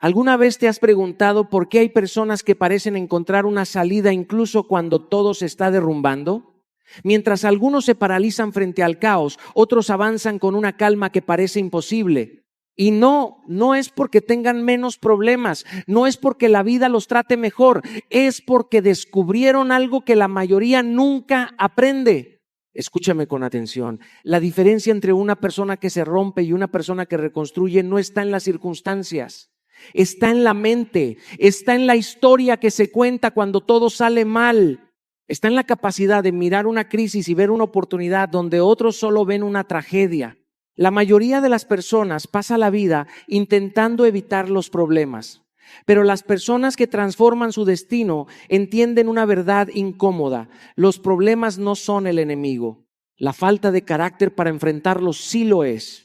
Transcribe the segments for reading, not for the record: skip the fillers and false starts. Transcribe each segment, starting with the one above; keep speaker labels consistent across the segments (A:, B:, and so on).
A: ¿Alguna vez te has preguntado por qué hay personas que parecen encontrar una salida incluso cuando todo se está derrumbando? Mientras algunos se paralizan frente al caos, otros avanzan con una calma que parece imposible. Y no es porque tengan menos problemas, no es porque la vida los trate mejor, es porque descubrieron algo que la mayoría nunca aprende. Escúchame con atención. La diferencia entre una persona que se rompe y una persona que reconstruye no está en las circunstancias. Está en la mente, está en la historia que se cuenta cuando todo sale mal. Está en la capacidad de mirar una crisis y ver una oportunidad donde otros solo ven una tragedia. La mayoría de las personas pasa la vida intentando evitar los problemas, pero las personas que transforman su destino entienden una verdad incómoda. Los problemas no son el enemigo. La falta de carácter para enfrentarlos sí lo es.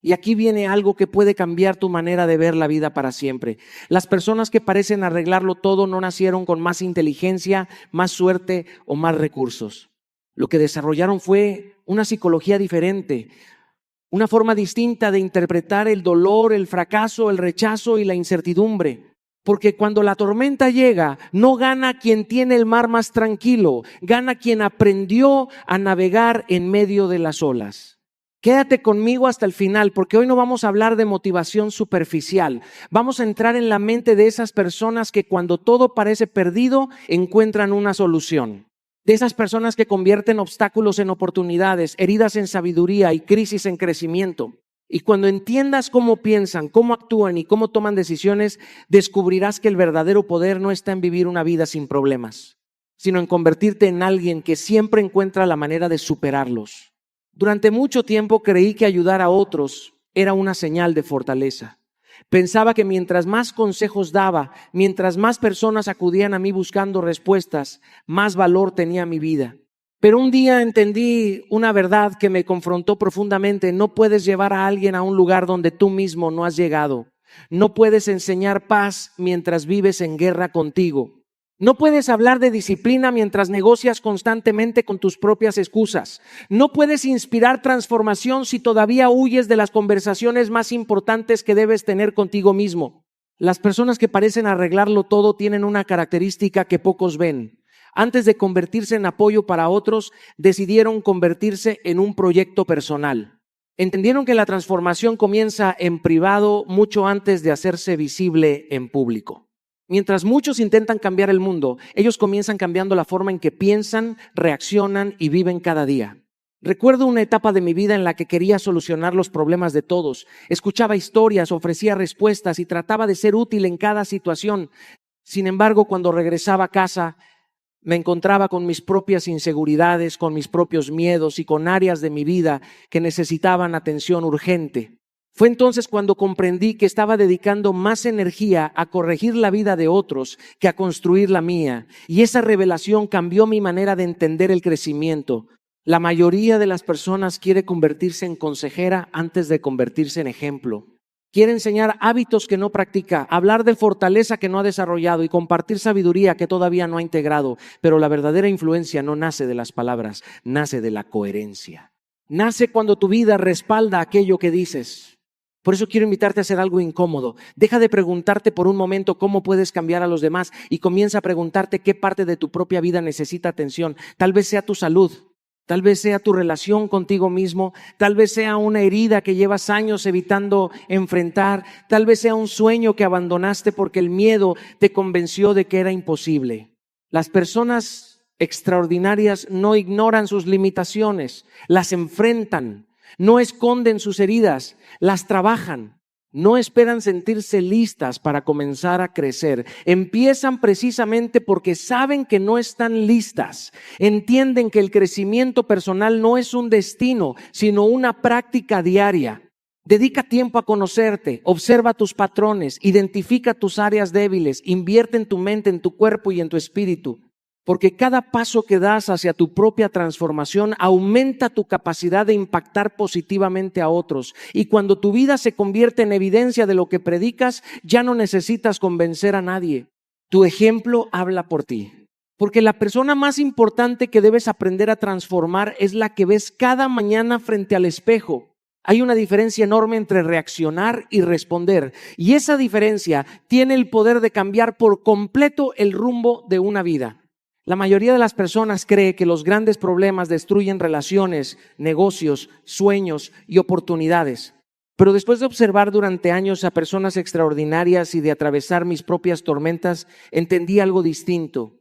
A: Y aquí viene algo que puede cambiar tu manera de ver la vida para siempre. Las personas que parecen arreglarlo todo no nacieron con más inteligencia, más suerte o más recursos. Lo que desarrollaron fue una psicología diferente, una forma distinta de interpretar el dolor, el fracaso, el rechazo y la incertidumbre. Porque cuando la tormenta llega, no gana quien tiene el mar más tranquilo, gana quien aprendió a navegar en medio de las olas. Quédate conmigo hasta el final, porque hoy no vamos a hablar de motivación superficial. Vamos a entrar en la mente de esas personas que cuando todo parece perdido, encuentran una solución. De esas personas que convierten obstáculos en oportunidades, heridas en sabiduría y crisis en crecimiento. Y cuando entiendas cómo piensan, cómo actúan y cómo toman decisiones, descubrirás que el verdadero poder no está en vivir una vida sin problemas, sino en convertirte en alguien que siempre encuentra la manera de superarlos. Durante mucho tiempo creí que ayudar a otros era una señal de fortaleza. Pensaba que mientras más consejos daba, mientras más personas acudían a mí buscando respuestas, más valor tenía mi vida. Pero un día entendí una verdad que me confrontó profundamente. No puedes llevar a alguien a un lugar donde tú mismo no has llegado. No puedes enseñar paz mientras vives en guerra contigo. No puedes hablar de disciplina mientras negocias constantemente con tus propias excusas. No puedes inspirar transformación si todavía huyes de las conversaciones más importantes que debes tener contigo mismo. Las personas que parecen arreglarlo todo tienen una característica que pocos ven. Antes de convertirse en apoyo para otros, decidieron convertirse en un proyecto personal. Entendieron que la transformación comienza en privado mucho antes de hacerse visible en público. Mientras muchos intentan cambiar el mundo, ellos comienzan cambiando la forma en que piensan, reaccionan y viven cada día. Recuerdo una etapa de mi vida en la que quería solucionar los problemas de todos. Escuchaba historias, ofrecía respuestas y trataba de ser útil en cada situación. Sin embargo, cuando regresaba a casa, me encontraba con mis propias inseguridades, con mis propios miedos y con áreas de mi vida que necesitaban atención urgente. Fue entonces cuando comprendí que estaba dedicando más energía a corregir la vida de otros que a construir la mía. Y esa revelación cambió mi manera de entender el crecimiento. La mayoría de las personas quiere convertirse en consejera antes de convertirse en ejemplo. Quiere enseñar hábitos que no practica, hablar de fortaleza que no ha desarrollado y compartir sabiduría que todavía no ha integrado. Pero la verdadera influencia no nace de las palabras, nace de la coherencia. Nace cuando tu vida respalda aquello que dices. Por eso quiero invitarte a hacer algo incómodo. Deja de preguntarte por un momento cómo puedes cambiar a los demás y comienza a preguntarte qué parte de tu propia vida necesita atención. Tal vez sea tu salud, tal vez sea tu relación contigo mismo, tal vez sea una herida que llevas años evitando enfrentar, tal vez sea un sueño que abandonaste porque el miedo te convenció de que era imposible. Las personas extraordinarias no ignoran sus limitaciones, las enfrentan. No esconden sus heridas, las trabajan. No esperan sentirse listas para comenzar a crecer. Empiezan precisamente porque saben que no están listas. Entienden que el crecimiento personal no es un destino, sino una práctica diaria. Dedica tiempo a conocerte, observa tus patrones, identifica tus áreas débiles, invierte en tu mente, en tu cuerpo y en tu espíritu. Porque cada paso que das hacia tu propia transformación aumenta tu capacidad de impactar positivamente a otros. Y cuando tu vida se convierte en evidencia de lo que predicas, ya no necesitas convencer a nadie. Tu ejemplo habla por ti. Porque la persona más importante que debes aprender a transformar es la que ves cada mañana frente al espejo. Hay una diferencia enorme entre reaccionar y responder. Y esa diferencia tiene el poder de cambiar por completo el rumbo de una vida. La mayoría de las personas cree que los grandes problemas destruyen relaciones, negocios, sueños y oportunidades. Pero después de observar durante años a personas extraordinarias y de atravesar mis propias tormentas, entendí algo distinto.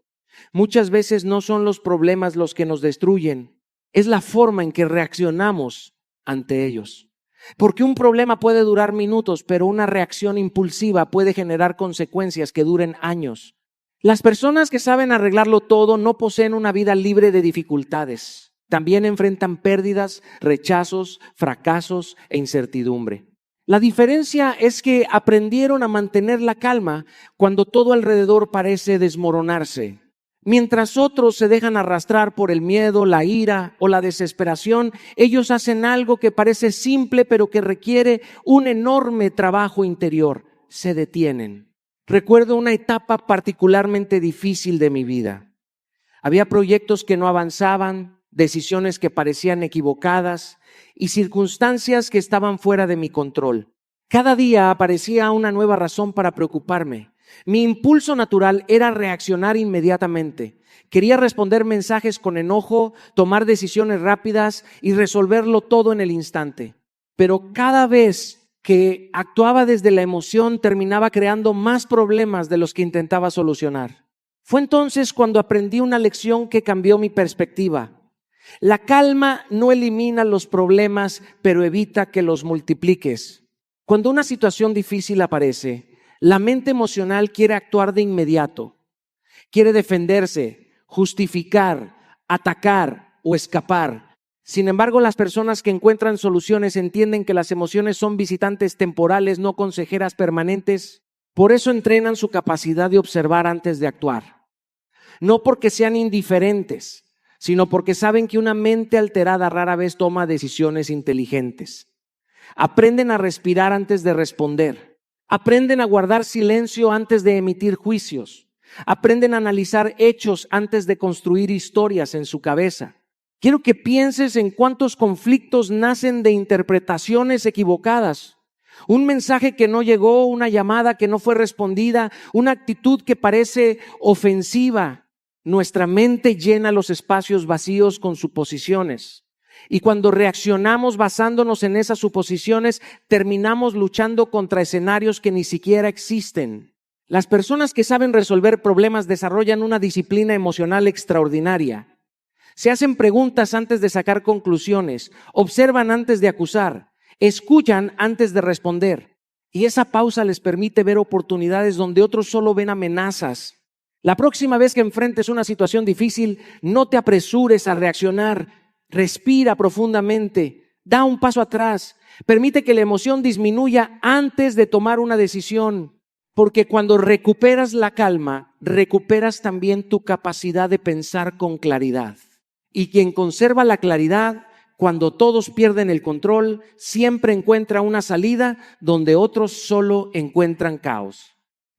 A: Muchas veces no son los problemas los que nos destruyen, es la forma en que reaccionamos ante ellos. Porque un problema puede durar minutos, pero una reacción impulsiva puede generar consecuencias que duren años. Las personas que saben arreglarlo todo no poseen una vida libre de dificultades. También enfrentan pérdidas, rechazos, fracasos e incertidumbre. La diferencia es que aprendieron a mantener la calma cuando todo alrededor parece desmoronarse. Mientras otros se dejan arrastrar por el miedo, la ira o la desesperación, ellos hacen algo que parece simple pero que requiere un enorme trabajo interior. Se detienen. Recuerdo una etapa particularmente difícil de mi vida. Había proyectos que no avanzaban, decisiones que parecían equivocadas y circunstancias que estaban fuera de mi control. Cada día aparecía una nueva razón para preocuparme. Mi impulso natural era reaccionar inmediatamente. Quería responder mensajes con enojo, tomar decisiones rápidas y resolverlo todo en el instante. Pero cada vez que actuaba desde la emoción terminaba creando más problemas de los que intentaba solucionar. Fue entonces cuando aprendí una lección que cambió mi perspectiva. La calma no elimina los problemas, pero evita que los multipliques. Cuando una situación difícil aparece, la mente emocional quiere actuar de inmediato. Quiere defenderse, justificar, atacar o escapar. Sin embargo, las personas que encuentran soluciones entienden que las emociones son visitantes temporales, no consejeras permanentes. Por eso entrenan su capacidad de observar antes de actuar. No porque sean indiferentes, sino porque saben que una mente alterada rara vez toma decisiones inteligentes. Aprenden a respirar antes de responder. Aprenden a guardar silencio antes de emitir juicios. Aprenden a analizar hechos antes de construir historias en su cabeza. Quiero que pienses en cuántos conflictos nacen de interpretaciones equivocadas. Un mensaje que no llegó, una llamada que no fue respondida, una actitud que parece ofensiva. Nuestra mente llena los espacios vacíos con suposiciones. Y cuando reaccionamos basándonos en esas suposiciones, terminamos luchando contra escenarios que ni siquiera existen. Las personas que saben resolver problemas desarrollan una disciplina emocional extraordinaria. Se hacen preguntas antes de sacar conclusiones, observan antes de acusar, escuchan antes de responder. Y esa pausa les permite ver oportunidades donde otros solo ven amenazas. La próxima vez que enfrentes una situación difícil, no te apresures a reaccionar. Respira profundamente, da un paso atrás, permite que la emoción disminuya antes de tomar una decisión. Porque cuando recuperas la calma, recuperas también tu capacidad de pensar con claridad. Y quien conserva la claridad, cuando todos pierden el control, siempre encuentra una salida donde otros solo encuentran caos.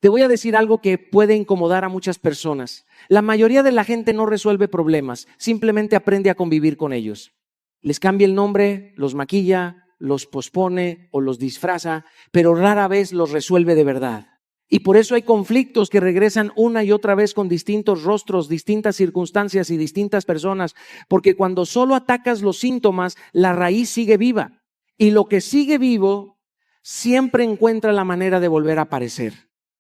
A: Te voy a decir algo que puede incomodar a muchas personas. La mayoría de la gente no resuelve problemas, simplemente aprende a convivir con ellos. Les cambia el nombre, los maquilla, los pospone o los disfraza, pero rara vez los resuelve de verdad. Y por eso hay conflictos que regresan una y otra vez con distintos rostros, distintas circunstancias y distintas personas, porque cuando solo atacas los síntomas, la raíz sigue viva. Y lo que sigue vivo siempre encuentra la manera de volver a aparecer.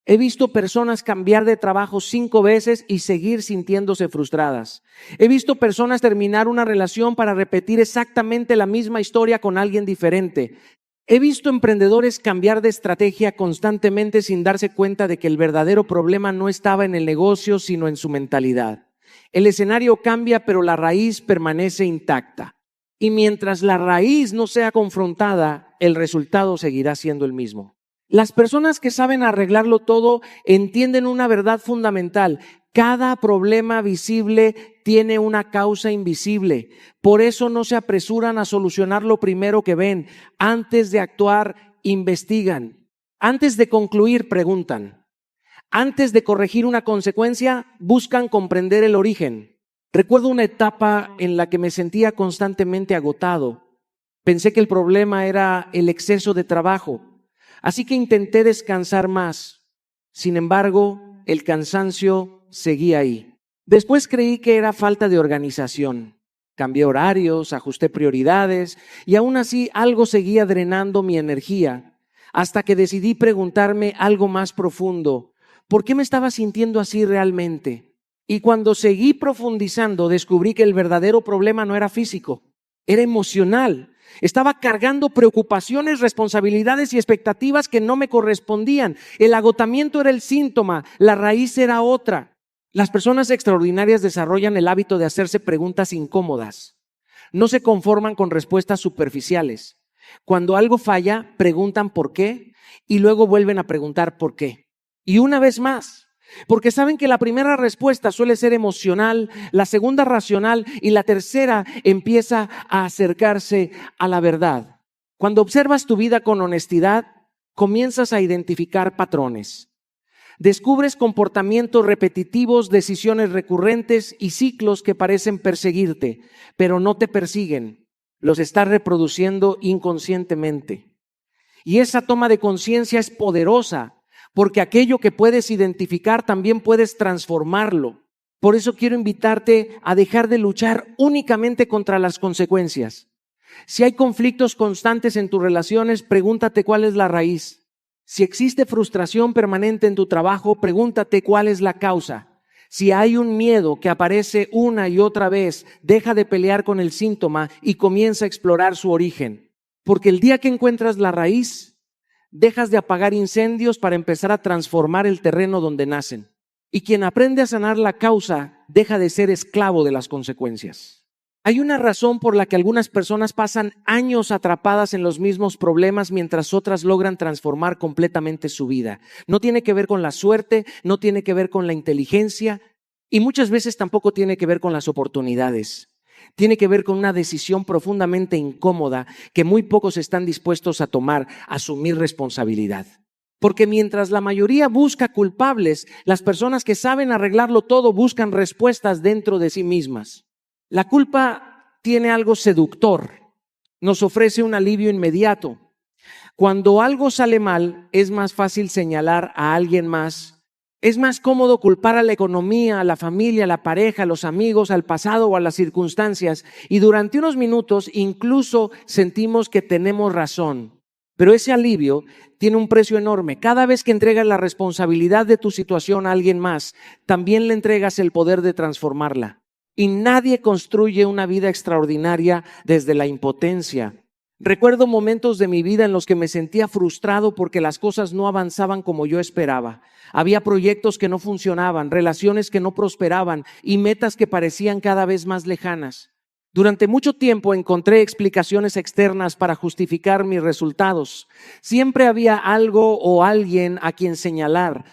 A: He visto personas cambiar de trabajo 5 veces y seguir sintiéndose frustradas. He visto personas terminar una relación para repetir exactamente la misma historia con alguien diferente. He visto emprendedores cambiar de estrategia constantemente sin darse cuenta de que el verdadero problema no estaba en el negocio, sino en su mentalidad. El escenario cambia, pero la raíz permanece intacta. Y mientras la raíz no sea confrontada, el resultado seguirá siendo el mismo. Las personas que saben arreglarlo todo entienden una verdad fundamental. Cada problema visible tiene una causa invisible. Por eso no se apresuran a solucionar lo primero que ven. Antes de actuar, investigan. Antes de concluir, preguntan. Antes de corregir una consecuencia, buscan comprender el origen. Recuerdo una etapa en la que me sentía constantemente agotado. Pensé que el problema era el exceso de trabajo, así que intenté descansar más. Sin embargo, el cansancio seguía ahí. Después creí que era falta de organización. Cambié horarios, ajusté prioridades y aún así algo seguía drenando mi energía, hasta que decidí preguntarme algo más profundo. ¿Por qué me estaba sintiendo así realmente? Y cuando seguí profundizando, descubrí que el verdadero problema no era físico, era emocional. Estaba cargando preocupaciones, responsabilidades y expectativas que no me correspondían. El agotamiento era el síntoma, la raíz era otra. Las personas extraordinarias desarrollan el hábito de hacerse preguntas incómodas. No se conforman con respuestas superficiales. Cuando algo falla, preguntan por qué y luego vuelven a preguntar por qué. Y una vez más, porque saben que la primera respuesta suele ser emocional, la segunda racional y la tercera empieza a acercarse a la verdad. Cuando observas tu vida con honestidad, comienzas a identificar patrones. Descubres comportamientos repetitivos, decisiones recurrentes y ciclos que parecen perseguirte, pero no te persiguen. Los estás reproduciendo inconscientemente. Y esa toma de conciencia es poderosa, porque aquello que puedes identificar también puedes transformarlo. Por eso quiero invitarte a dejar de luchar únicamente contra las consecuencias. Si hay conflictos constantes en tus relaciones, pregúntate cuál es la raíz. Si existe frustración permanente en tu trabajo, pregúntate cuál es la causa. Si hay un miedo que aparece una y otra vez, deja de pelear con el síntoma y comienza a explorar su origen. Porque el día que encuentras la raíz, dejas de apagar incendios para empezar a transformar el terreno donde nacen. Y quien aprende a sanar la causa, deja de ser esclavo de las consecuencias. Hay una razón por la que algunas personas pasan años atrapadas en los mismos problemas mientras otras logran transformar completamente su vida. No tiene que ver con la suerte, no tiene que ver con la inteligencia y muchas veces tampoco tiene que ver con las oportunidades. Tiene que ver con una decisión profundamente incómoda que muy pocos están dispuestos a tomar, asumir responsabilidad. Porque mientras la mayoría busca culpables, las personas que saben arreglarlo todo buscan respuestas dentro de sí mismas. La culpa tiene algo seductor, nos ofrece un alivio inmediato. Cuando algo sale mal, es más fácil señalar a alguien más. Es más cómodo culpar a la economía, a la familia, a la pareja, a los amigos, al pasado o a las circunstancias. Y durante unos minutos incluso sentimos que tenemos razón. Pero ese alivio tiene un precio enorme. Cada vez que entregas la responsabilidad de tu situación a alguien más, también le entregas el poder de transformarla. Y nadie construye una vida extraordinaria desde la impotencia. Recuerdo momentos de mi vida en los que me sentía frustrado porque las cosas no avanzaban como yo esperaba. Había proyectos que no funcionaban, relaciones que no prosperaban y metas que parecían cada vez más lejanas. Durante mucho tiempo encontré explicaciones externas para justificar mis resultados. Siempre había algo o alguien a quien señalar,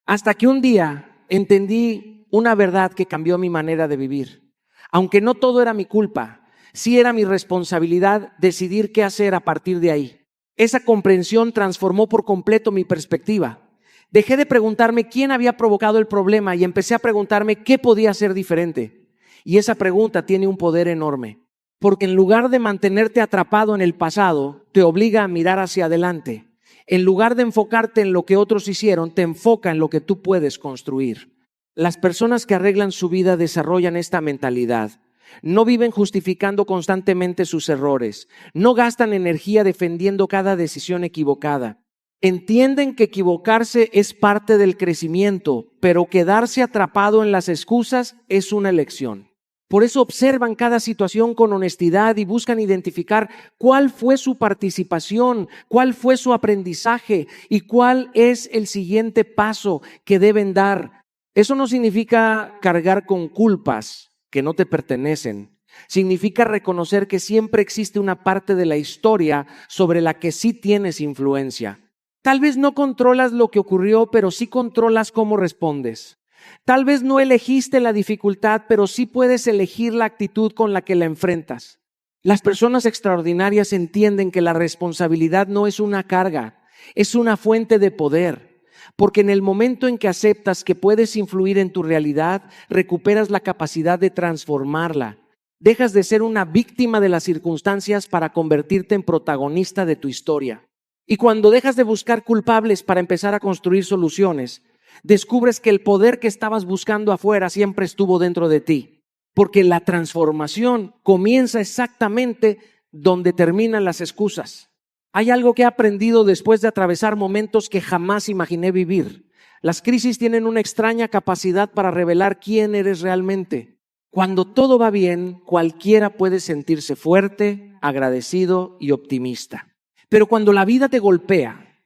A: hasta que un día entendí una verdad que cambió mi manera de vivir. Aunque no todo era mi culpa, sí era mi responsabilidad decidir qué hacer a partir de ahí. Esa comprensión transformó por completo mi perspectiva. Dejé de preguntarme quién había provocado el problema y empecé a preguntarme qué podía hacer diferente. Y esa pregunta tiene un poder enorme, porque en lugar de mantenerte atrapado en el pasado, te obliga a mirar hacia adelante. En lugar de enfocarte en lo que otros hicieron, te enfoca en lo que tú puedes construir. Las personas que arreglan su vida desarrollan esta mentalidad. No viven justificando constantemente sus errores. No gastan energía defendiendo cada decisión equivocada. Entienden que equivocarse es parte del crecimiento, pero quedarse atrapado en las excusas es una elección. Por eso observan cada situación con honestidad y buscan identificar cuál fue su participación, cuál fue su aprendizaje y cuál es el siguiente paso que deben dar. Eso no significa cargar con culpas que no te pertenecen. Significa reconocer que siempre existe una parte de la historia sobre la que sí tienes influencia. Tal vez no controlas lo que ocurrió, pero sí controlas cómo respondes. Tal vez no elegiste la dificultad, pero sí puedes elegir la actitud con la que la enfrentas. Las personas extraordinarias entienden que la responsabilidad no es una carga, es una fuente de poder. Porque en el momento en que aceptas que puedes influir en tu realidad, recuperas la capacidad de transformarla. Dejas de ser una víctima de las circunstancias para convertirte en protagonista de tu historia. Y cuando dejas de buscar culpables para empezar a construir soluciones, descubres que el poder que estabas buscando afuera siempre estuvo dentro de ti. Porque la transformación comienza exactamente donde terminan las excusas. Hay algo que he aprendido después de atravesar momentos que jamás imaginé vivir. Las crisis tienen una extraña capacidad para revelar quién eres realmente. Cuando todo va bien, cualquiera puede sentirse fuerte, agradecido y optimista. Pero cuando la vida te golpea,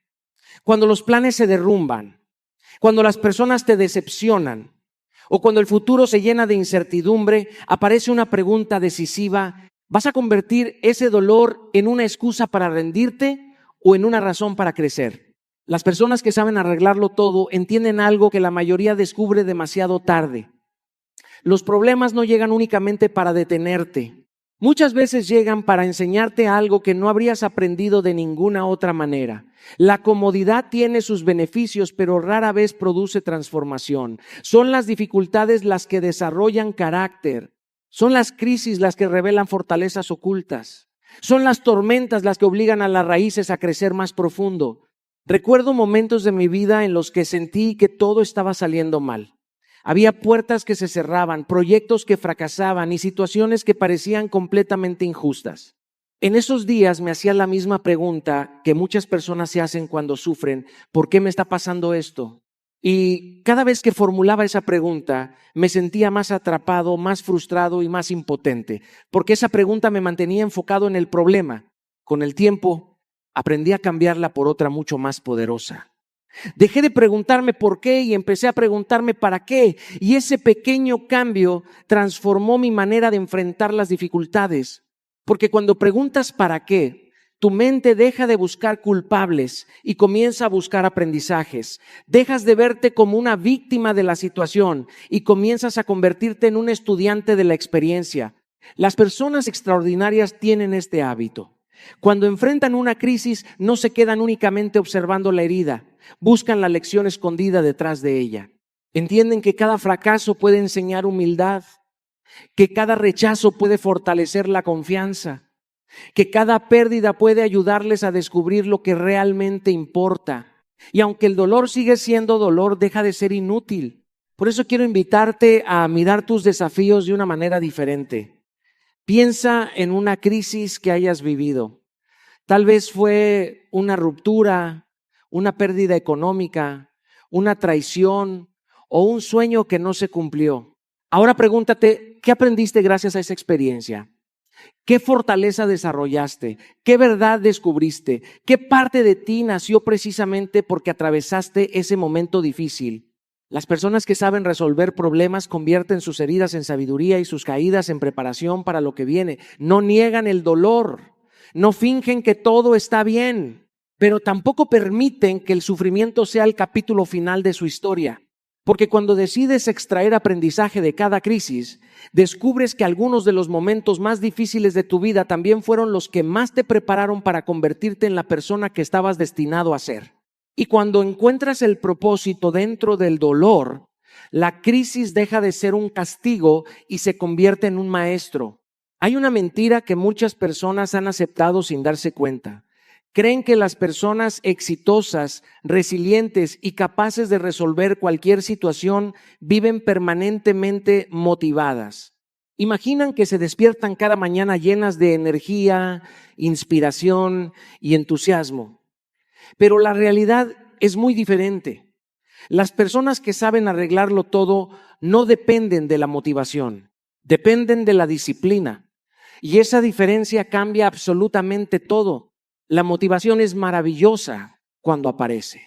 A: cuando los planes se derrumban, cuando las personas te decepcionan o cuando el futuro se llena de incertidumbre, aparece una pregunta decisiva. ¿Vas a convertir ese dolor en una excusa para rendirte o en una razón para crecer? Las personas que saben arreglarlo todo entienden algo que la mayoría descubre demasiado tarde. Los problemas no llegan únicamente para detenerte. Muchas veces llegan para enseñarte algo que no habrías aprendido de ninguna otra manera. La comodidad tiene sus beneficios, pero rara vez produce transformación. Son las dificultades las que desarrollan carácter. Son las crisis las que revelan fortalezas ocultas. Son las tormentas las que obligan a las raíces a crecer más profundo. Recuerdo momentos de mi vida en los que sentí que todo estaba saliendo mal. Había puertas que se cerraban, proyectos que fracasaban y situaciones que parecían completamente injustas. En esos días me hacía la misma pregunta que muchas personas se hacen cuando sufren: ¿por qué me está pasando esto? Y cada vez que formulaba esa pregunta, me sentía más atrapado, más frustrado y más impotente, porque esa pregunta me mantenía enfocado en el problema. Con el tiempo, aprendí a cambiarla por otra mucho más poderosa. Dejé de preguntarme por qué y empecé a preguntarme para qué. Y ese pequeño cambio transformó mi manera de enfrentar las dificultades. Porque cuando preguntas para qué, tu mente deja de buscar culpables y comienza a buscar aprendizajes. Dejas de verte como una víctima de la situación y comienzas a convertirte en un estudiante de la experiencia. Las personas extraordinarias tienen este hábito. Cuando enfrentan una crisis, no se quedan únicamente observando la herida, buscan la lección escondida detrás de ella. Entienden que cada fracaso puede enseñar humildad, que cada rechazo puede fortalecer la confianza, que cada pérdida puede ayudarles a descubrir lo que realmente importa. Y aunque el dolor sigue siendo dolor, deja de ser inútil. Por eso quiero invitarte a mirar tus desafíos de una manera diferente. Piensa en una crisis que hayas vivido. Tal vez fue una ruptura, una pérdida económica, una traición o un sueño que no se cumplió. Ahora pregúntate, ¿qué aprendiste gracias a esa experiencia? ¿Qué fortaleza desarrollaste? ¿Qué verdad descubriste? ¿Qué parte de ti nació precisamente porque atravesaste ese momento difícil? Las personas que saben resolver problemas convierten sus heridas en sabiduría y sus caídas en preparación para lo que viene. No niegan el dolor, no fingen que todo está bien, pero tampoco permiten que el sufrimiento sea el capítulo final de su historia. Porque cuando decides extraer aprendizaje de cada crisis, descubres que algunos de los momentos más difíciles de tu vida también fueron los que más te prepararon para convertirte en la persona que estabas destinado a ser. Y cuando encuentras el propósito dentro del dolor, la crisis deja de ser un castigo y se convierte en un maestro. Hay una mentira que muchas personas han aceptado sin darse cuenta. Creen que las personas exitosas, resilientes y capaces de resolver cualquier situación viven permanentemente motivadas. Imaginan que se despiertan cada mañana llenas de energía, inspiración y entusiasmo. Pero la realidad es muy diferente. Las personas que saben arreglarlo todo no dependen de la motivación, dependen de la disciplina. Y esa diferencia cambia absolutamente todo. La motivación es maravillosa cuando aparece.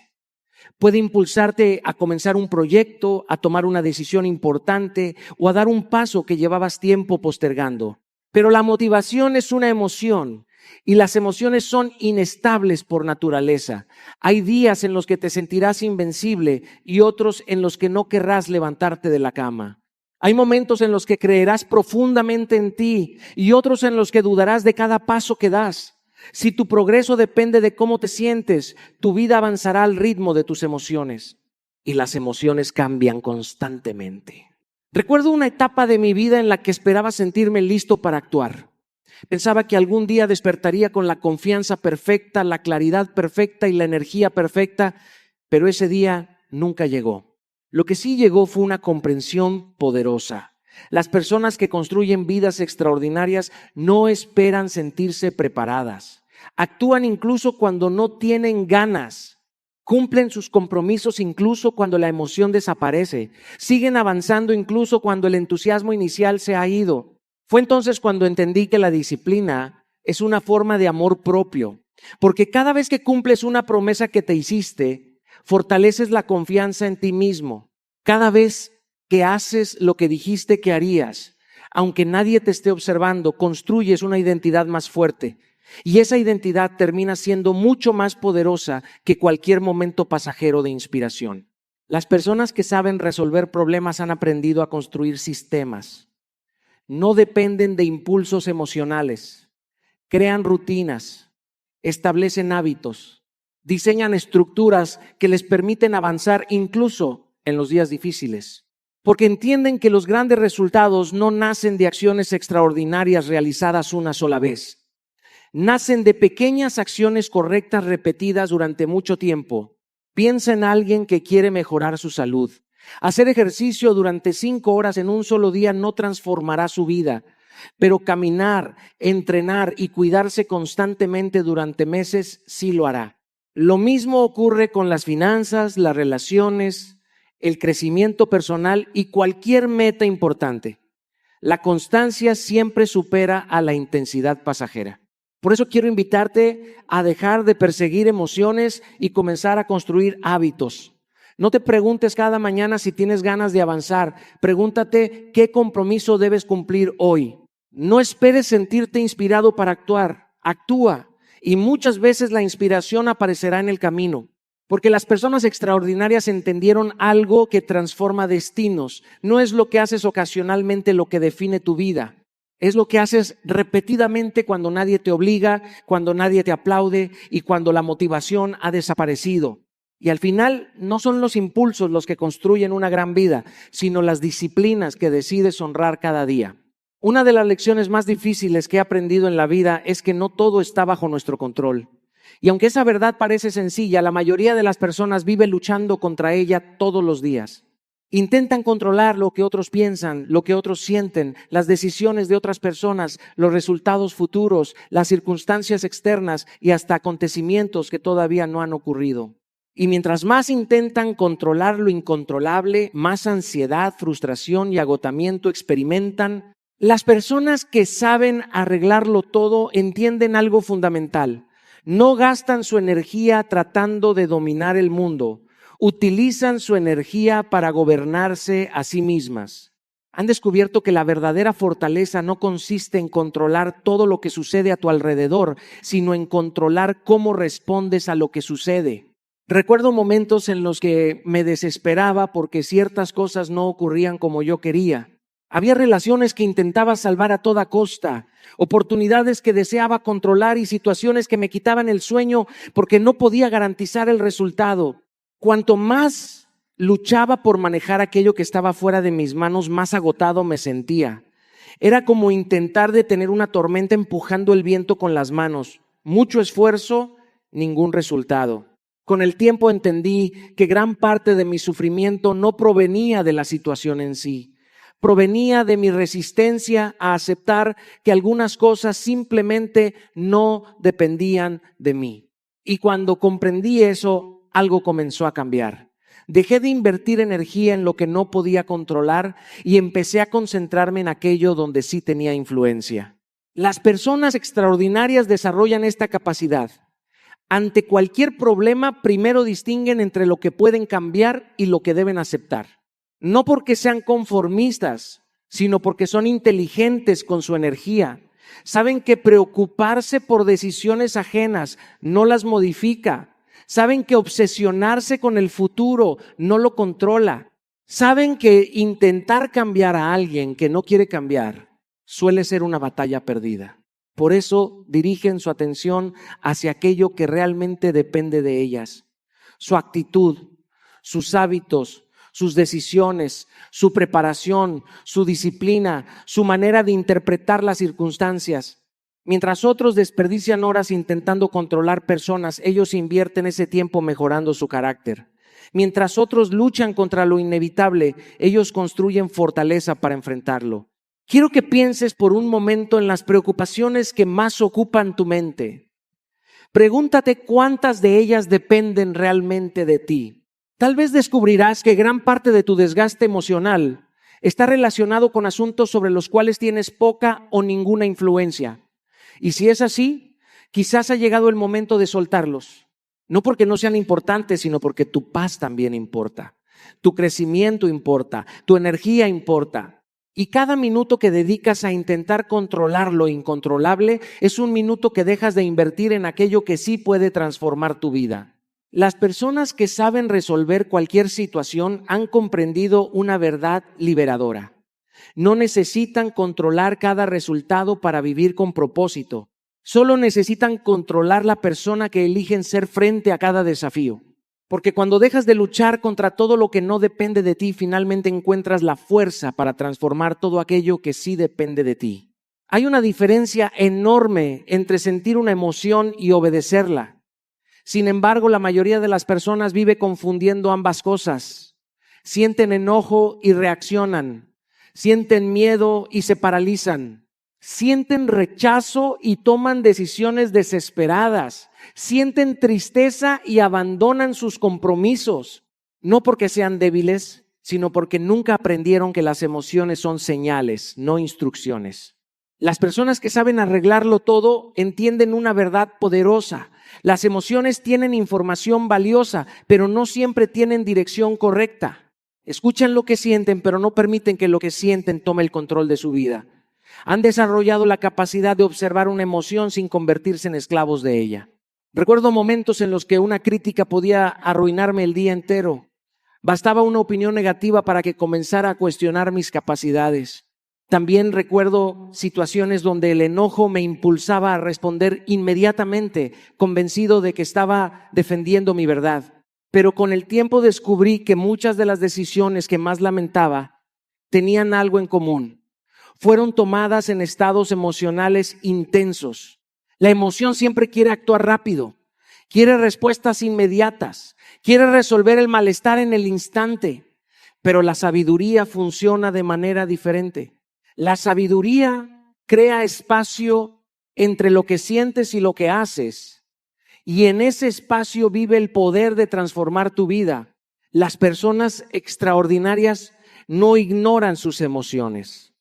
A: Puede impulsarte a comenzar un proyecto, a tomar una decisión importante o a dar un paso que llevabas tiempo postergando. Pero la motivación es una emoción. Y las emociones son inestables por naturaleza. Hay días en los que te sentirás invencible y otros en los que no querrás levantarte de la cama. Hay momentos en los que creerás profundamente en ti y otros en los que dudarás de cada paso que das. Si tu progreso depende de cómo te sientes, tu vida avanzará al ritmo de tus emociones. Y las emociones cambian constantemente. Recuerdo una etapa de mi vida en la que esperaba sentirme listo para actuar. Pensaba que algún día despertaría con la confianza perfecta, la claridad perfecta y la energía perfecta, pero ese día nunca llegó. Lo que sí llegó fue una comprensión poderosa. Las personas que construyen vidas extraordinarias no esperan sentirse preparadas. Actúan incluso cuando no tienen ganas. Cumplen sus compromisos incluso cuando la emoción desaparece. Siguen avanzando incluso cuando el entusiasmo inicial se ha ido. Fue entonces cuando entendí que la disciplina es una forma de amor propio. Porque cada vez que cumples una promesa que te hiciste, fortaleces la confianza en ti mismo. Cada vez que haces lo que dijiste que harías, aunque nadie te esté observando, construyes una identidad más fuerte. Y esa identidad termina siendo mucho más poderosa que cualquier momento pasajero de inspiración. Las personas que saben resolver problemas han aprendido a construir sistemas. No dependen de impulsos emocionales. Crean rutinas, establecen hábitos, diseñan estructuras que les permiten avanzar incluso en los días difíciles. Porque entienden que los grandes resultados no nacen de acciones extraordinarias realizadas una sola vez. Nacen de pequeñas acciones correctas repetidas durante mucho tiempo. Piensa en alguien que quiere mejorar su salud. Hacer ejercicio durante 5 horas en un solo día no transformará su vida, pero caminar, entrenar y cuidarse constantemente durante meses sí lo hará. Lo mismo ocurre con las finanzas, las relaciones, el crecimiento personal y cualquier meta importante. La constancia siempre supera a la intensidad pasajera. Por eso quiero invitarte a dejar de perseguir emociones y comenzar a construir hábitos. No te preguntes cada mañana si tienes ganas de avanzar. Pregúntate qué compromiso debes cumplir hoy. No esperes sentirte inspirado para actuar. Actúa. Y muchas veces la inspiración aparecerá en el camino. Porque las personas extraordinarias entendieron algo que transforma destinos. No es lo que haces ocasionalmente lo que define tu vida. Es lo que haces repetidamente cuando nadie te obliga, cuando nadie te aplaude y cuando la motivación ha desaparecido. Y al final no son los impulsos los que construyen una gran vida, sino las disciplinas que decides honrar cada día. Una de las lecciones más difíciles que he aprendido en la vida es que no todo está bajo nuestro control. Y aunque esa verdad parece sencilla, la mayoría de las personas vive luchando contra ella todos los días. Intentan controlar lo que otros piensan, lo que otros sienten, las decisiones de otras personas, los resultados futuros, las circunstancias externas y hasta acontecimientos que todavía no han ocurrido. Y mientras más intentan controlar lo incontrolable, más ansiedad, frustración y agotamiento experimentan. Las personas que saben arreglarlo todo entienden algo fundamental. No gastan su energía tratando de dominar el mundo. Utilizan su energía para gobernarse a sí mismas. Han descubierto que la verdadera fortaleza no consiste en controlar todo lo que sucede a tu alrededor, sino en controlar cómo respondes a lo que sucede. Recuerdo momentos en los que me desesperaba porque ciertas cosas no ocurrían como yo quería. Había relaciones que intentaba salvar a toda costa, oportunidades que deseaba controlar y situaciones que me quitaban el sueño porque no podía garantizar el resultado. Cuanto más luchaba por manejar aquello que estaba fuera de mis manos, más agotado me sentía. Era como intentar detener una tormenta empujando el viento con las manos. Mucho esfuerzo, ningún resultado. Con el tiempo entendí que gran parte de mi sufrimiento no provenía de la situación en sí. Provenía de mi resistencia a aceptar que algunas cosas simplemente no dependían de mí. Y cuando comprendí eso, algo comenzó a cambiar. Dejé de invertir energía en lo que no podía controlar y empecé a concentrarme en aquello donde sí tenía influencia. Las personas extraordinarias desarrollan esta capacidad. Ante cualquier problema, primero distinguen entre lo que pueden cambiar y lo que deben aceptar. No porque sean conformistas, sino porque son inteligentes con su energía. Saben que preocuparse por decisiones ajenas no las modifica. Saben que obsesionarse con el futuro no lo controla. Saben que intentar cambiar a alguien que no quiere cambiar suele ser una batalla perdida. Por eso dirigen su atención hacia aquello que realmente depende de ellas. Su actitud, sus hábitos, sus decisiones, su preparación, su disciplina, su manera de interpretar las circunstancias. Mientras otros desperdician horas intentando controlar personas, ellos invierten ese tiempo mejorando su carácter. Mientras otros luchan contra lo inevitable, ellos construyen fortaleza para enfrentarlo. Quiero que pienses por un momento en las preocupaciones que más ocupan tu mente. Pregúntate cuántas de ellas dependen realmente de ti. Tal vez descubrirás que gran parte de tu desgaste emocional está relacionado con asuntos sobre los cuales tienes poca o ninguna influencia. Y si es así, quizás ha llegado el momento de soltarlos. No porque no sean importantes, sino porque tu paz también importa. Tu crecimiento importa, tu energía importa. Y cada minuto que dedicas a intentar controlar lo incontrolable es un minuto que dejas de invertir en aquello que sí puede transformar tu vida. Las personas que saben resolver cualquier situación han comprendido una verdad liberadora. No necesitan controlar cada resultado para vivir con propósito. Solo necesitan controlar la persona que eligen ser frente a cada desafío. Porque cuando dejas de luchar contra todo lo que no depende de ti, finalmente encuentras la fuerza para transformar todo aquello que sí depende de ti. Hay una diferencia enorme entre sentir una emoción y obedecerla. Sin embargo, la mayoría de las personas vive confundiendo ambas cosas. Sienten enojo y reaccionan. Sienten miedo y se paralizan. Sienten rechazo y toman decisiones desesperadas. Sienten tristeza y abandonan sus compromisos. No porque sean débiles, sino porque nunca aprendieron que las emociones son señales, no instrucciones. Las personas que saben arreglarlo todo entienden una verdad poderosa. Las emociones tienen información valiosa, pero no siempre tienen dirección correcta. Escuchan lo que sienten, pero no permiten que lo que sienten tome el control de su vida. Han desarrollado la capacidad de observar una emoción sin convertirse en esclavos de ella. Recuerdo momentos en los que una crítica podía arruinarme el día entero. Bastaba una opinión negativa para que comenzara a cuestionar mis capacidades. También recuerdo situaciones donde el enojo me impulsaba a responder inmediatamente, convencido de que estaba defendiendo mi verdad. Pero con el tiempo descubrí que muchas de las decisiones que más lamentaba tenían algo en común. Fueron tomadas en estados emocionales intensos. La emoción siempre quiere actuar rápido, quiere respuestas inmediatas, quiere resolver el malestar en el instante, pero la sabiduría funciona de manera diferente. La sabiduría crea espacio entre lo que sientes y lo que haces, y en ese espacio vive el poder de transformar tu vida. Las personas extraordinarias no ignoran sus emociones,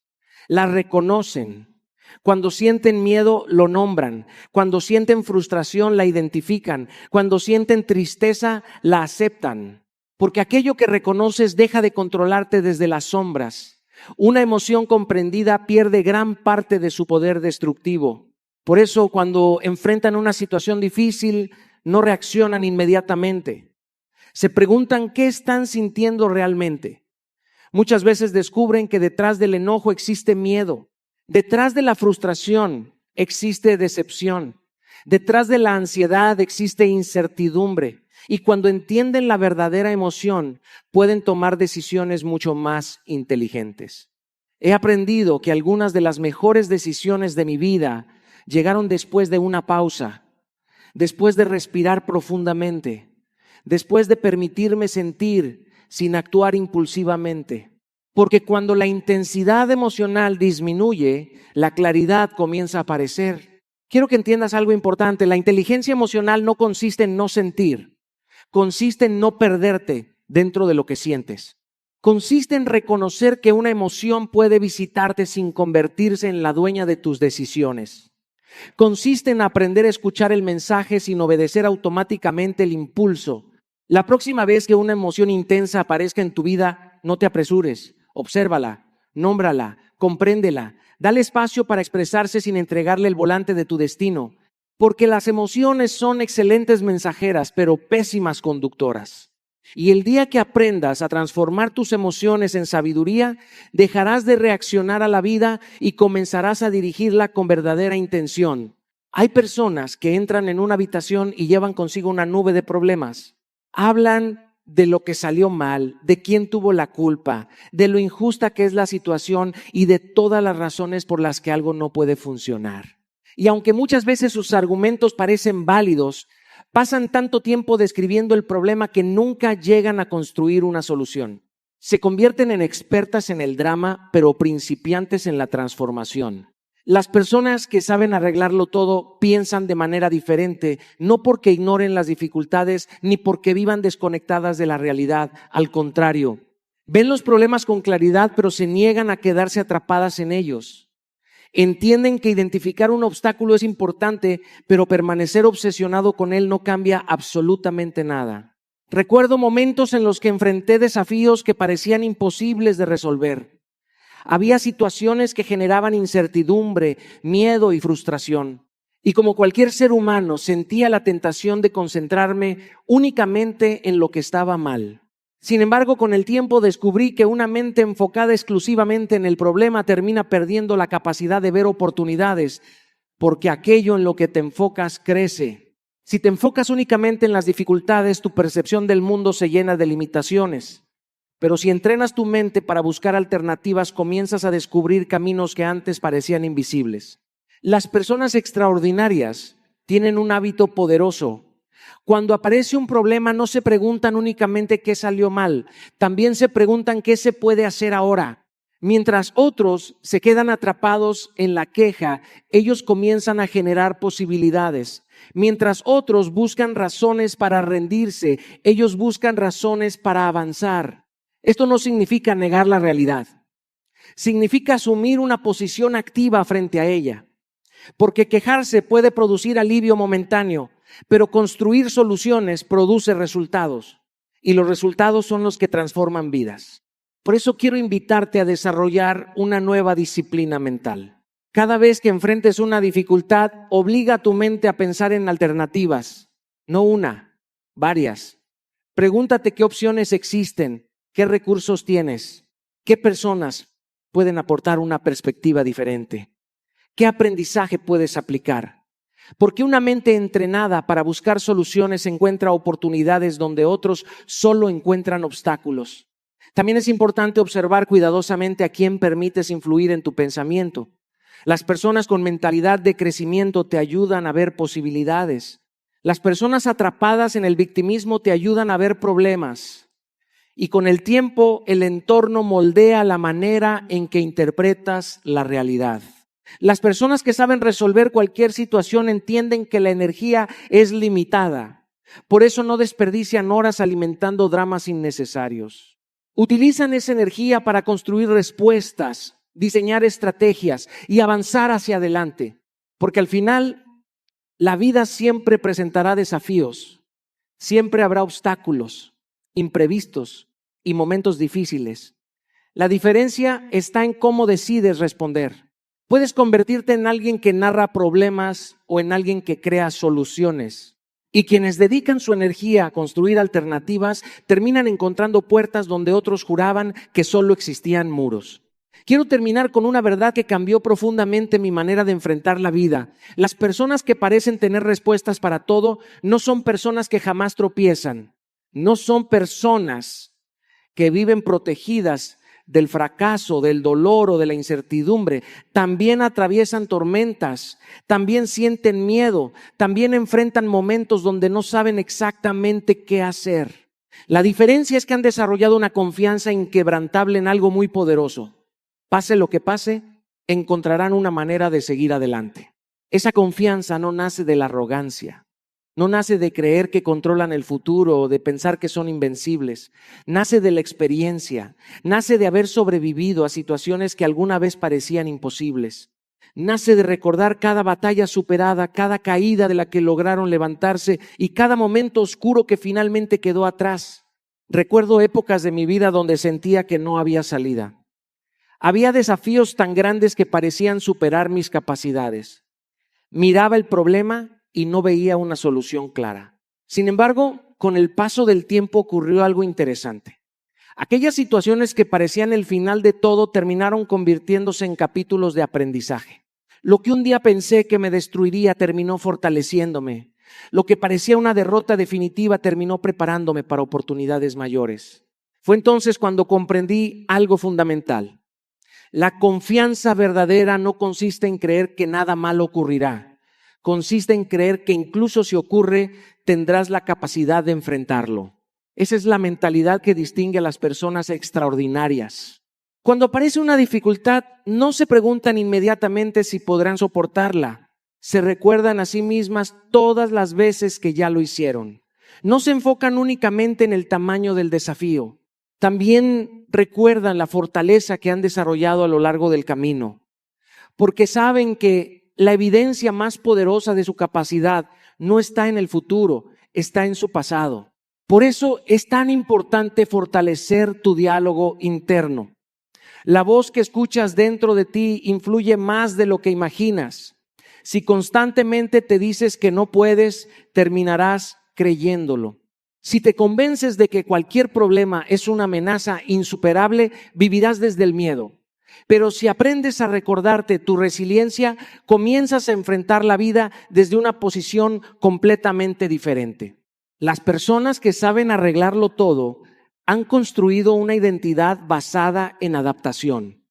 A: las reconocen. Cuando sienten miedo, lo nombran. Cuando sienten frustración, la identifican. Cuando sienten tristeza, la aceptan. Porque aquello que reconoces deja de controlarte desde las sombras. Una emoción comprendida pierde gran parte de su poder destructivo. Por eso, cuando enfrentan una situación difícil, no reaccionan inmediatamente. Se preguntan qué están sintiendo realmente. Muchas veces descubren que detrás del enojo existe miedo. Detrás de la frustración existe decepción. Detrás de la ansiedad existe incertidumbre. Y cuando entienden la verdadera emoción, pueden tomar decisiones mucho más inteligentes. He aprendido que algunas de las mejores decisiones de mi vida llegaron después de una pausa, después de respirar profundamente, después de permitirme sentir sin actuar impulsivamente. Porque cuando la intensidad emocional disminuye, la claridad comienza a aparecer. Quiero que entiendas algo importante. La inteligencia emocional no consiste en no sentir. Consiste en no perderte dentro de lo que sientes. Consiste en reconocer que una emoción puede visitarte sin convertirse en la dueña de tus decisiones. Consiste en aprender a escuchar el mensaje sin obedecer automáticamente el impulso. La próxima vez que una emoción intensa aparezca en tu vida, no te apresures. Obsérvala, nómbrala, compréndela, dale espacio para expresarse sin entregarle el volante de tu destino, porque las emociones son excelentes mensajeras, pero pésimas conductoras. Y el día que aprendas a transformar tus emociones en sabiduría, dejarás de reaccionar a la vida y comenzarás a dirigirla con verdadera intención. Hay personas que entran en una habitación y llevan consigo una nube de problemas. Hablan de lo que salió mal, de quién tuvo la culpa, de lo injusta que es la situación y de todas las razones por las que algo no puede funcionar. Y aunque muchas veces sus argumentos parecen válidos, pasan tanto tiempo describiendo el problema que nunca llegan a construir una solución. Se convierten en expertas en el drama, pero principiantes en la transformación. Las personas que saben arreglarlo todo piensan de manera diferente, no porque ignoren las dificultades ni porque vivan desconectadas de la realidad. Al contrario, ven los problemas con claridad, pero se niegan a quedarse atrapadas en ellos. Entienden que identificar un obstáculo es importante, pero permanecer obsesionado con él no cambia absolutamente nada. Recuerdo momentos en los que enfrenté desafíos que parecían imposibles de resolver. Había situaciones que generaban incertidumbre, miedo y frustración. Y como cualquier ser humano, sentía la tentación de concentrarme únicamente en lo que estaba mal. Sin embargo, con el tiempo descubrí que una mente enfocada exclusivamente en el problema termina perdiendo la capacidad de ver oportunidades, porque aquello en lo que te enfocas crece. Si te enfocas únicamente en las dificultades, tu percepción del mundo se llena de limitaciones. Pero si entrenas tu mente para buscar alternativas, comienzas a descubrir caminos que antes parecían invisibles. Las personas extraordinarias tienen un hábito poderoso. Cuando aparece un problema, no se preguntan únicamente qué salió mal, también se preguntan qué se puede hacer ahora. Mientras otros se quedan atrapados en la queja, ellos comienzan a generar posibilidades. Mientras otros buscan razones para rendirse, ellos buscan razones para avanzar. Esto no significa negar la realidad. Significa asumir una posición activa frente a ella. Porque quejarse puede producir alivio momentáneo, pero construir soluciones produce resultados. Y los resultados son los que transforman vidas. Por eso quiero invitarte a desarrollar una nueva disciplina mental. Cada vez que enfrentes una dificultad, obliga a tu mente a pensar en alternativas. No una, varias. Pregúntate qué opciones existen. ¿Qué recursos tienes? ¿Qué personas pueden aportar una perspectiva diferente? ¿Qué aprendizaje puedes aplicar? Porque una mente entrenada para buscar soluciones encuentra oportunidades donde otros solo encuentran obstáculos. También es importante observar cuidadosamente a quién permites influir en tu pensamiento. Las personas con mentalidad de crecimiento te ayudan a ver posibilidades. Las personas atrapadas en el victimismo te ayudan a ver problemas. Y con el tiempo, el entorno moldea la manera en que interpretas la realidad. Las personas que saben resolver cualquier situación entienden que la energía es limitada. Por eso no desperdician horas alimentando dramas innecesarios. Utilizan esa energía para construir respuestas, diseñar estrategias y avanzar hacia adelante. Porque al final, la vida siempre presentará desafíos. Siempre habrá obstáculos, imprevistos y momentos difíciles. La diferencia está en cómo decides responder. Puedes convertirte en alguien que narra problemas o en alguien que crea soluciones. Y quienes dedican su energía a construir alternativas terminan encontrando puertas donde otros juraban que solo existían muros. Quiero terminar con una verdad que cambió profundamente mi manera de enfrentar la vida. Las personas que parecen tener respuestas para todo no son personas que jamás tropiezan. No son personas que viven protegidas del fracaso, del dolor o de la incertidumbre. También atraviesan tormentas, también sienten miedo, también enfrentan momentos donde no saben exactamente qué hacer. La diferencia es que han desarrollado una confianza inquebrantable en algo muy poderoso. Pase lo que pase, encontrarán una manera de seguir adelante. Esa confianza no nace de la arrogancia. No nace de creer que controlan el futuro o de pensar que son invencibles. Nace de la experiencia. Nace de haber sobrevivido a situaciones que alguna vez parecían imposibles. Nace de recordar cada batalla superada, cada caída de la que lograron levantarse y cada momento oscuro que finalmente quedó atrás. Recuerdo épocas de mi vida donde sentía que no había salida. Había desafíos tan grandes que parecían superar mis capacidades. Miraba el problema y no veía una solución clara. Sin embargo, con el paso del tiempo ocurrió algo interesante. Aquellas situaciones que parecían el final de todo terminaron convirtiéndose en capítulos de aprendizaje. Lo que un día pensé que me destruiría terminó fortaleciéndome. Lo que parecía una derrota definitiva terminó preparándome para oportunidades mayores. Fue entonces cuando comprendí algo fundamental. La confianza verdadera no consiste en creer que nada malo ocurrirá. Consiste en creer que incluso si ocurre, tendrás la capacidad de enfrentarlo. Esa es la mentalidad que distingue a las personas extraordinarias. Cuando aparece una dificultad, no se preguntan inmediatamente si podrán soportarla. Se recuerdan a sí mismas todas las veces que ya lo hicieron. No se enfocan únicamente en el tamaño del desafío. También recuerdan la fortaleza que han desarrollado a lo largo del camino, porque saben que la evidencia más poderosa de su capacidad no está en el futuro, está en su pasado. Por eso es tan importante fortalecer tu diálogo interno. La voz que escuchas dentro de ti influye más de lo que imaginas. Si constantemente te dices que no puedes, terminarás creyéndolo. Si te convences de que cualquier problema es una amenaza insuperable, vivirás desde el miedo. Pero si aprendes a recordarte tu resiliencia, comienzas a enfrentar la vida desde una posición completamente diferente. Las personas que saben arreglarlo todo han construido una identidad basada en adaptación.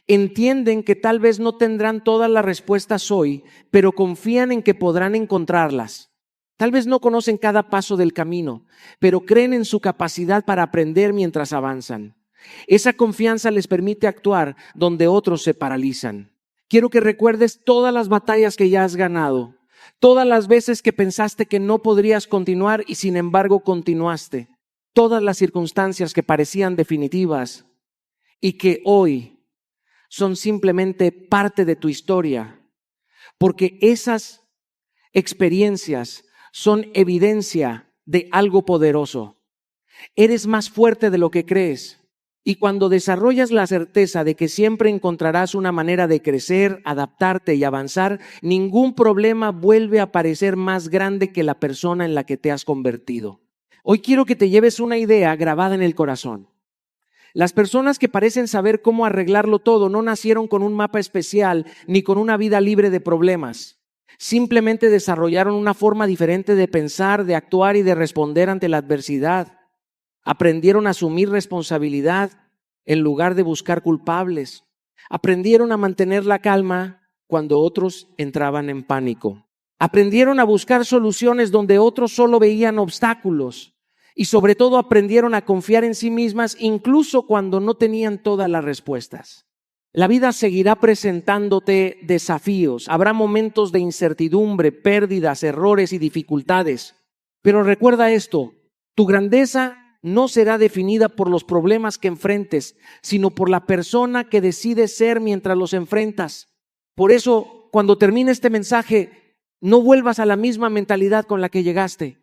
A: Entienden que tal vez no tendrán todas las respuestas hoy, pero confían en que podrán encontrarlas. Tal vez no conocen cada paso del camino, pero creen en su capacidad para aprender mientras avanzan. Esa confianza les permite actuar donde otros se paralizan. Quiero que recuerdes todas las batallas que ya has ganado, todas las veces que pensaste que no podrías continuar y sin embargo continuaste, todas las circunstancias que parecían definitivas y que hoy son simplemente parte de tu historia, porque esas experiencias son evidencia de algo poderoso. Eres más fuerte de lo que crees. Y cuando desarrollas la certeza de que siempre encontrarás una manera de crecer, adaptarte y avanzar, ningún problema vuelve a parecer más grande que la persona en la que te has convertido. Hoy quiero que te lleves una idea grabada en el corazón. Las personas que parecen saber cómo arreglarlo todo no nacieron con un mapa especial ni con una vida libre de problemas. Simplemente desarrollaron una forma diferente de pensar, de actuar y de responder ante la adversidad. Aprendieron a asumir responsabilidad en lugar de buscar culpables. Aprendieron a mantener la calma cuando otros entraban en pánico. Aprendieron a buscar soluciones donde otros solo veían obstáculos. Y sobre todo aprendieron a confiar en sí mismas incluso cuando no tenían todas las respuestas. La vida seguirá presentándote desafíos. Habrá momentos de incertidumbre, pérdidas, errores y dificultades. Pero recuerda esto, tu grandeza no será definida por los problemas que enfrentes, sino por la persona que decides ser mientras los enfrentas. Por eso, cuando termine este mensaje, no vuelvas a la misma mentalidad con la que llegaste.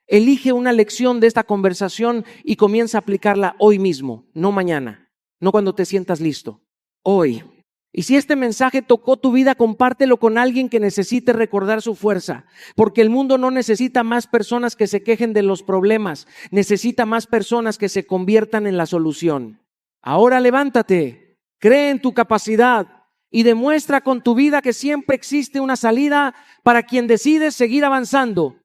A: Elige una lección de esta conversación y comienza a aplicarla hoy mismo, no mañana, no cuando te sientas listo, hoy. Y si este mensaje tocó tu vida, compártelo con alguien que necesite recordar su fuerza, porque el mundo no necesita más personas que se quejen de los problemas, necesita más personas que se conviertan en la solución. Ahora levántate, cree en tu capacidad y demuestra con tu vida que siempre existe una salida para quien decide seguir avanzando.